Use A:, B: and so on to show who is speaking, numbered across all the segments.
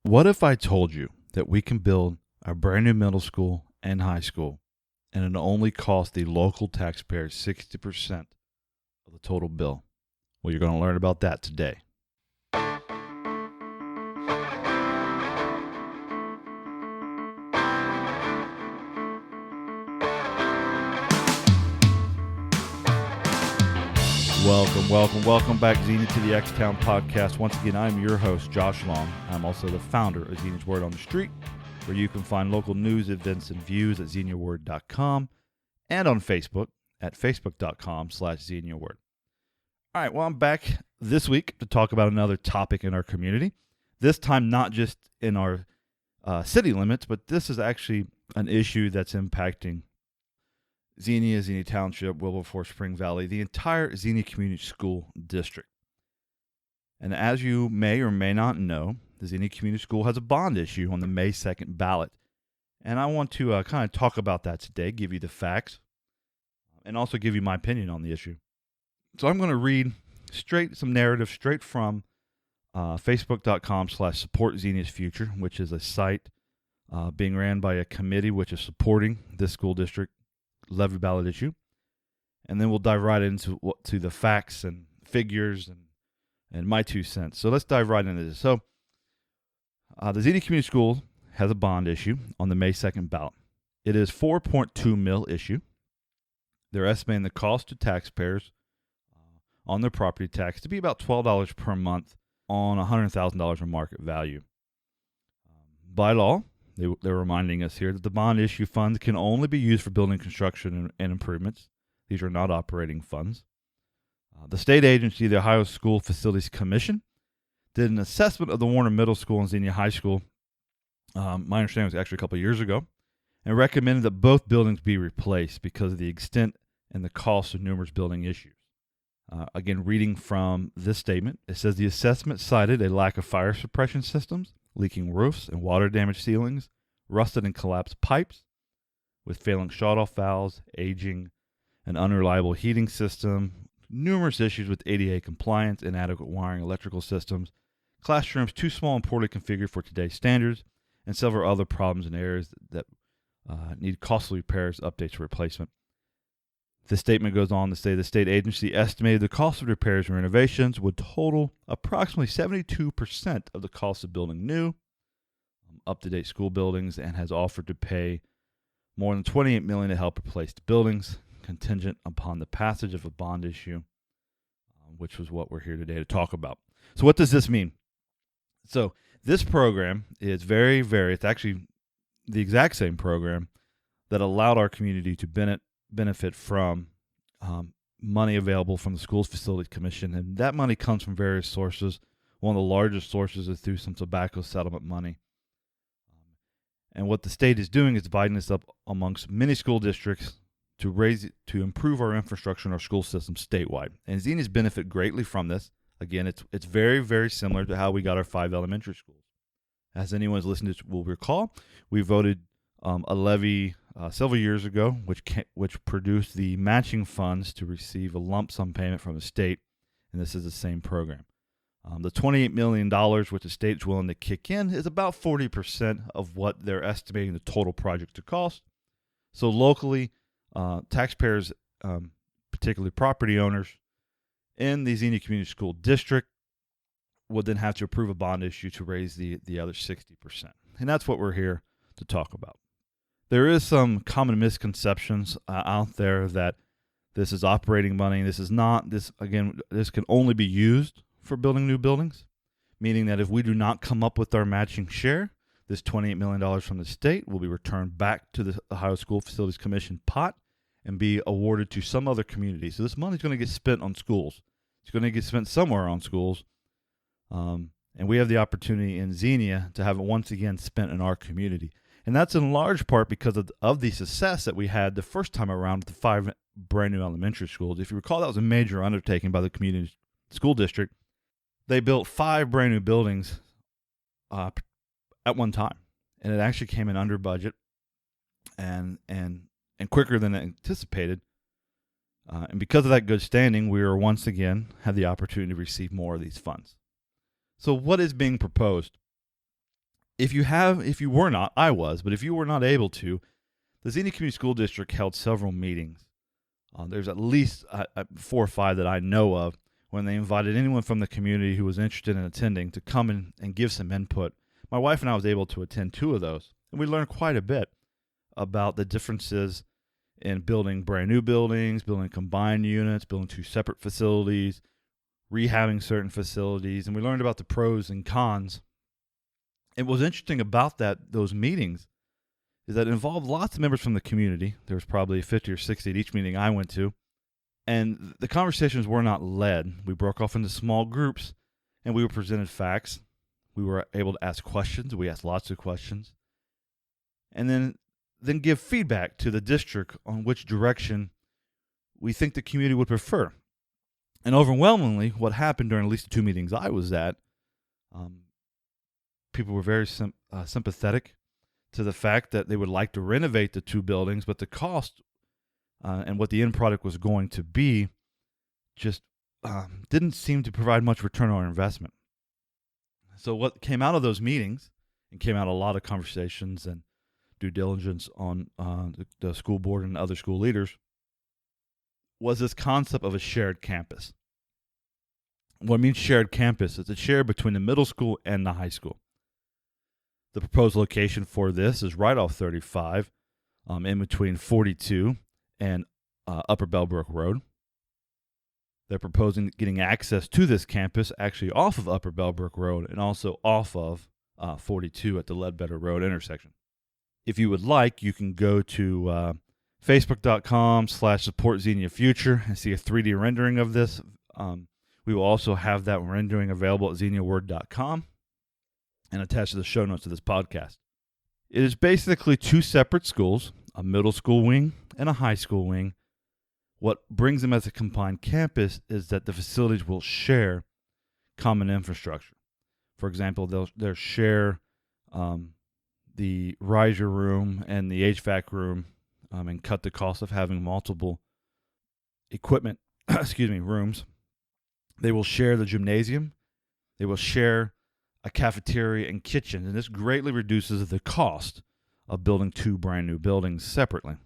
A: What if I told you that we can build a brand new middle school and high school and it only costs the local taxpayers 60% of the total bill? Well, you're going to learn about that today. Welcome back, Xenia, to the X-Town podcast. Once again, I'm your host, Josh Long. I'm also the founder of Xenia's Word on the Street, where you can find local news, events, and views at xeniaword.com and on Facebook at facebook.com/XeniaWord. All right, well, I'm back this week to talk about another topic in our community. This time, not just in our city limits, but this is actually an issue that's impacting Xenia, Xenia Township, Wilberforce, Spring Valley, the entire Xenia Community School District. And as you may or may not know, the Xenia Community School has a bond issue on the May 2nd ballot. And I want to kind of talk about that today, give you the facts, and also give you my opinion on the issue. So I'm going to read some narrative straight from facebook.com/support Xenia's Future, which is a site being ran by a committee which is supporting this school district levy ballot issue, and then we'll dive right into the facts and figures and my 2 cents. So let's dive right into this. So the Xenia Community School has a bond issue on the May 2nd ballot. It is $4.2 million issue. They're estimating the cost to taxpayers on their property tax to be about $12 per month on $100,000 in market value. By law, they're reminding us here that the bond issue funds can only be used for building construction and improvements. These are not operating funds. The state agency, the Ohio School Facilities Commission, did an assessment of the Warner Middle School and Xenia High School. My understanding was actually a couple of years ago, and recommended that both buildings be replaced because of the extent and the cost of numerous building issues. Again, reading from this statement, it says the assessment cited a lack of fire suppression systems, leaking roofs and water-damaged ceilings, rusted and collapsed pipes with failing shut-off valves, aging, an unreliable heating system, numerous issues with ADA compliance, inadequate wiring, electrical systems, classrooms too small and poorly configured for today's standards, and several other problems and areas that need costly repairs, updates, or replacement. The statement goes on to say the state agency estimated the cost of repairs and renovations would total approximately 72% of the cost of building new, up-to-date school buildings, and has offered to pay more than $28 million to help replace the buildings, contingent upon the passage of a bond issue, which was what we're here today to talk about. So what does this mean? So this program is it's actually the exact same program that allowed our community to benefit from money available from the Schools Facilities Commission, and that money comes from various sources. One of the largest sources is through some tobacco settlement money. And what the state is doing is dividing this up amongst many school districts to improve our infrastructure and our school system statewide. And Xenia's benefit greatly from this. Again, it's very, very similar to how we got our 5 elementary schools. As anyone who's listened to will recall, we voted a levy several years ago, which produced the matching funds to receive a lump sum payment from the state, and this is the same program. The $28 million which the state's willing to kick in is about 40% of what they're estimating the total project to cost. So locally, taxpayers, particularly property owners in the Xenia Community School District, would then have to approve a bond issue to raise the other 60%. And that's what we're here to talk about. There is some common misconceptions out there that this is operating money. This is not. This can only be used for building new buildings, meaning that if we do not come up with our matching share, this $28 million from the state will be returned back to the Ohio School Facilities Commission pot and be awarded to some other community. So this money is going to get spent on schools. It's going to get spent somewhere on schools. And we have the opportunity in Xenia to have it once again spent in our community. And that's in large part because of the success that we had the first time around with the 5 brand new elementary schools. If you recall, that was a major undertaking by the community school district. They built 5 brand new buildings at one time, and it actually came in under budget and quicker than anticipated. And because of that good standing, we were once again had the opportunity to receive more of these funds. So what is being proposed? If you were not, I was, but if you were not able to, the Xenia Community School District held several meetings. There's at least 4 or 5 that I know of when they invited anyone from the community who was interested in attending to come in and give some input. My wife and I was able to attend 2 of those, and we learned quite a bit about the differences in building brand new buildings, building combined units, building 2 separate facilities, rehabbing certain facilities, and we learned about the pros and cons. And what was interesting about those meetings is that it involved lots of members from the community. There was probably 50 or 60 at each meeting I went to. And the conversations were not led. We broke off into small groups, and we were presented facts. We were able to ask questions. We asked lots of questions. And then give feedback to the district on which direction we think the community would prefer. And overwhelmingly, what happened during at least the 2 meetings I was at, people were very sympathetic to the fact that they would like to renovate the 2 buildings, but the cost and what the end product was going to be just didn't seem to provide much return on investment. So what came out of those meetings, and came out a lot of conversations and due diligence on the school board and other school leaders, was this concept of a shared campus. What means shared campus is it's shared between the middle school and the high school. The proposed location for this is right off 35, in between 42 and Upper Bellbrook Road. They're proposing getting access to this campus actually off of Upper Bellbrook Road and also off of 42 at the Ledbetter Road intersection. If you would like, you can go to facebook.com/support Xenia Future and see a 3D rendering of this. We will also have that rendering available at xeniaword.com and attached to the show notes of this podcast. It is basically 2 separate schools, a middle school wing and a high school wing. What brings them as a combined campus is that the facilities will share common infrastructure. For example, they'll share the riser room and the HVAC room, and cut the cost of having multiple equipment rooms. They will share the gymnasium. They will share a cafeteria and kitchen, and this greatly reduces the cost of building 2 brand new buildings separately.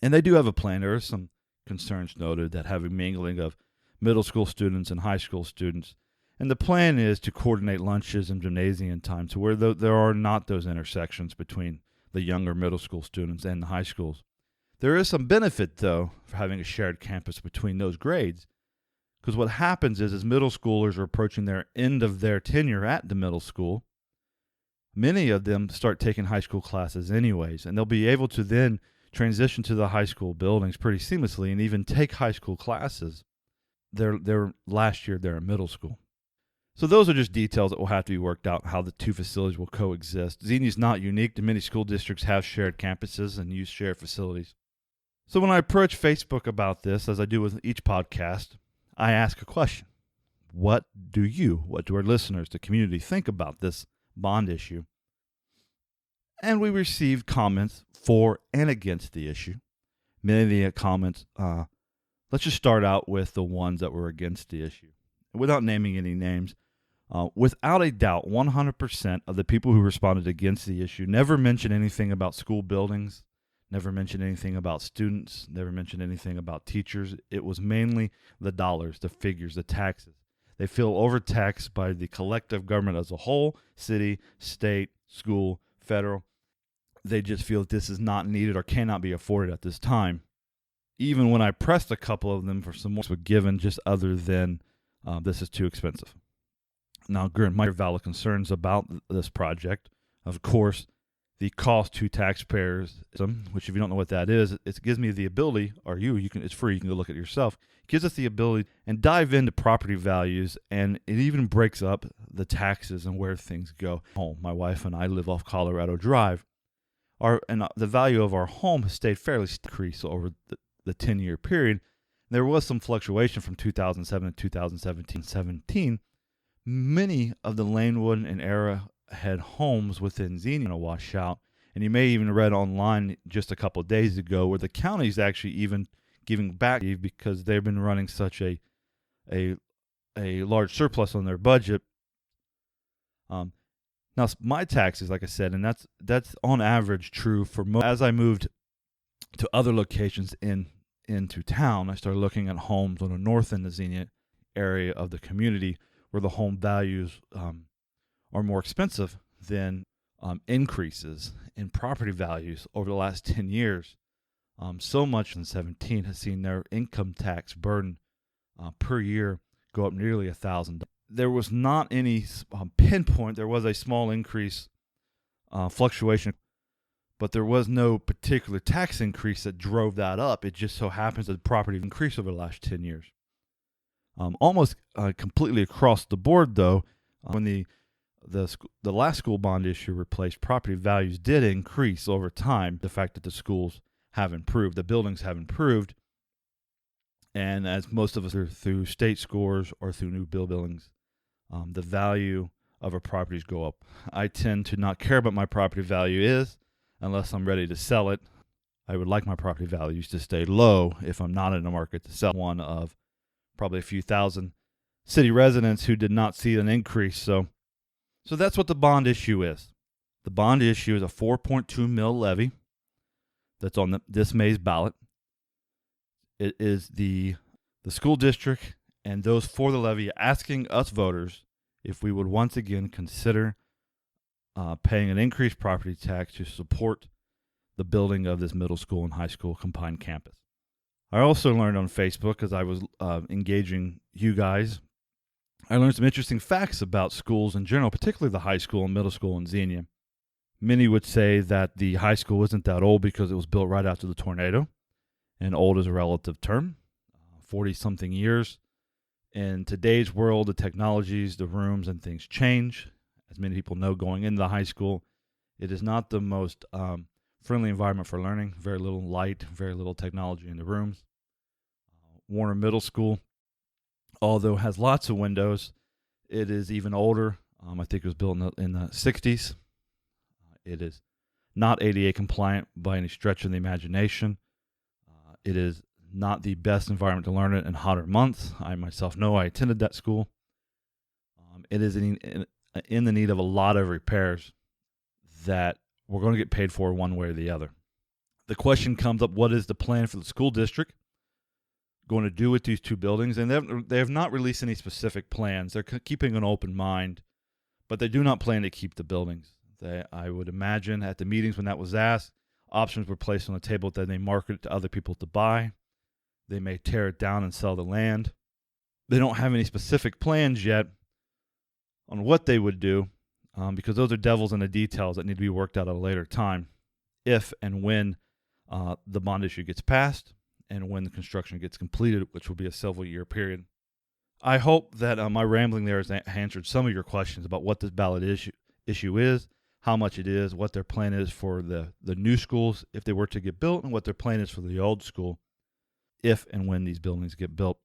A: And they do have a plan. There are some concerns noted that having mingling of middle school students and high school students. And the plan is to coordinate lunches and gymnasium time to where there are not those intersections between the younger middle school students and the high schools. There is some benefit, though, for having a shared campus between those grades, because what happens is as middle schoolers are approaching their end of their tenure at the middle school, many of them start taking high school classes anyways, and they'll be able to then transition to the high school buildings pretty seamlessly and even take high school classes their last year there in middle school. So those are just details that will have to be worked out, how the 2 facilities will coexist. Xenia is not unique. Many school districts have shared campuses and use shared facilities. So when I approach Facebook about this, as I do with each podcast, I ask a question. What do our listeners, the community, think about this bond issue? And we received comments for and against the issue. Many of the comments, let's just start out with the ones that were against the issue. Without naming any names, without a doubt, 100% of the people who responded against the issue never mentioned anything about school buildings, never mentioned anything about students, never mentioned anything about teachers. It was mainly the dollars, the figures, the taxes. They feel overtaxed by the collective government as a whole, city, state, school, federal. They just feel that this is not needed or cannot be afforded at this time. Even when I pressed a couple of them for some more, were given just other than this is too expensive. Now, granted, my valid concerns about this project, of course, the cost to taxpayers, which if you don't know what that is, it gives me the ability, or it's free, you can go look at it yourself. It gives us the ability and dive into property values, and it even breaks up the taxes and where things go. Home. My wife and I live off Colorado Drive. The value of our home has stayed fairly decreased over the 10-year period. There was some fluctuation from 2007 to 2017. Many of the Lanewood and Arrowhead homes within Xenia wash out, and you may even read online just a couple of days ago where the county's actually even giving back because they've been running such a large surplus on their budget. Now Now, my taxes, like I said, and that's on average true for most. As I moved to other locations into town, I started looking at homes on the north end of Xenia area of the community where the home values are more expensive than increases in property values over the last 10 years. So much in 17 has seen their income tax burden per year go up nearly $1,000. There was not any pinpoint. There was a small increase, fluctuation, but there was no particular tax increase that drove that up. It just so happens that the property increased over the last 10 years. Almost completely across the board, though, when the last school bond issue replaced, property values did increase over time. The fact that the schools have improved, the buildings have improved, and as most of us are through state scores or through new buildings, the value of our properties go up. I tend to not care what my property value is unless I'm ready to sell it. I would like my property values to stay low if I'm not in the market to sell. One of probably a few thousand city residents who did not see an increase. So that's what the bond issue is. The bond issue is a 4.2 mil levy that's on this May's ballot. It is the school district and those for the levy asking us voters if we would once again consider paying an increased property tax to support the building of this middle school and high school combined campus. I also learned on Facebook, as I was engaging you guys, I learned some interesting facts about schools in general, particularly the high school and middle school in Xenia. Many would say that the high school isn't that old because it was built right after the tornado, and old is a relative term, 40-something years. In today's world, the technologies, the rooms, and things change. As many people know, going into the high school, it is not the most friendly environment for learning. Very little light, very little technology in the rooms. Warner Middle School, although has lots of windows, it is even older. I think it was built in the 60s. It is not ADA compliant by any stretch of the imagination. It is not the best environment to learn it in hotter months. I myself know. I attended that school. It is in the need of a lot of repairs that we're going to get paid for one way or the other. The question comes up, what is the plan for the school district going to do with these two buildings? And they have not released any specific plans. They're keeping an open mind, but they do not plan to keep the buildings. I would imagine at the meetings when that was asked, options were placed on the table that they market it to other people to buy. They may tear it down and sell the land. They don't have any specific plans yet on what they would do, because those are devils in the details that need to be worked out at a later time, if and when the bond issue gets passed and when the construction gets completed, which will be a several year period. I hope that my rambling there has answered some of your questions about what this ballot issue is, how much it is, what their plan is for the new schools if they were to get built, and what their plan is for the old school if and when these buildings get built.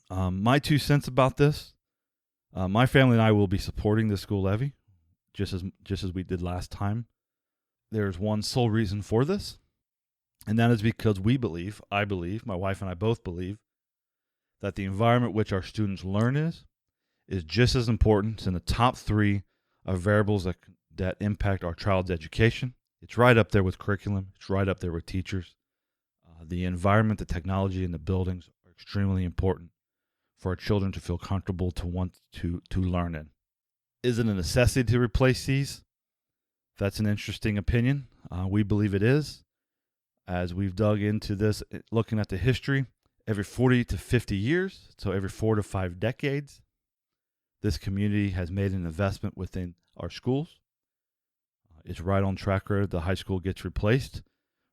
A: My 2 cents about this, my family and I will be supporting the school levy, just as we did last time. There's one sole reason for this, and that is because I believe, my wife and I both believe, that the environment which our students learn is just as important. It's in the top 3 of variables that impact our child's education. It's right up there with curriculum. It's right up there with teachers. The environment, the technology, and the buildings are extremely important for our children to feel comfortable to want to learn in. Is it a necessity to replace these? That's an interesting opinion. We believe it is. As we've dug into this, looking at the history, every 40 to 50 years, so every 4 to 5 decades, this community has made an investment within our schools. It's right on track where the high school gets replaced,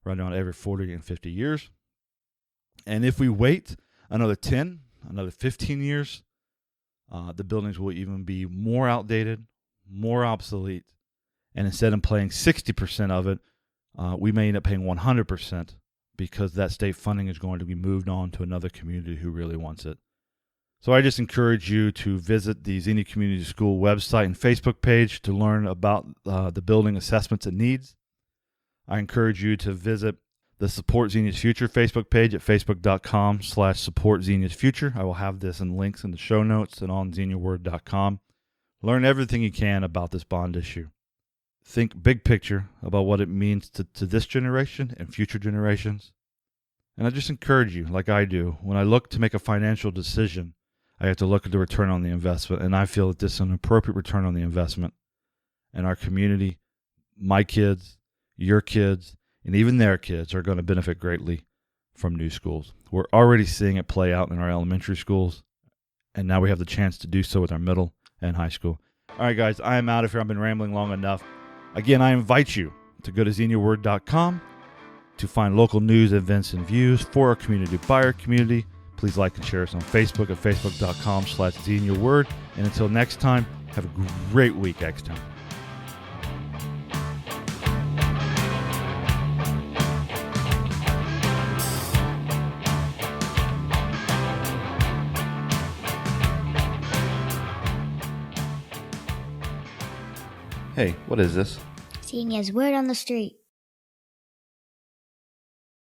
A: right around every 40 and 50 years. And if we wait another 10, another 15 years, the buildings will even be more outdated, more obsolete. And instead of paying 60% of it, we may end up paying 100% because that state funding is going to be moved on to another community who really wants it. So I just encourage you to visit the Xenia Community School website and Facebook page to learn about the building assessments and needs. I encourage you to visit the Support Xenia's Future Facebook page at facebook.com/support Xenia's Future. I will have this in links in the show notes and on xeniaword.com, Learn everything you can about this bond issue. Think big picture about what it means to this generation and future generations. And I just encourage you, like I do, when I look to make a financial decision, I have to look at the return on the investment. And I feel that this is an appropriate return on the investment. And our community, my kids, your kids, and even their kids are going to benefit greatly from new schools. We're already seeing it play out in our elementary schools. And now we have the chance to do so with our middle and high school. All right, guys, I am out of here. I've been rambling long enough. Again, I invite you to go to xeniaword.com to find local news, events, and views for our community. By our community, please like and share us on Facebook at facebook.com/xeniaword. And until next time, have a great week, X-Town.
B: Hey, what is this?
C: Xenia's word on the street.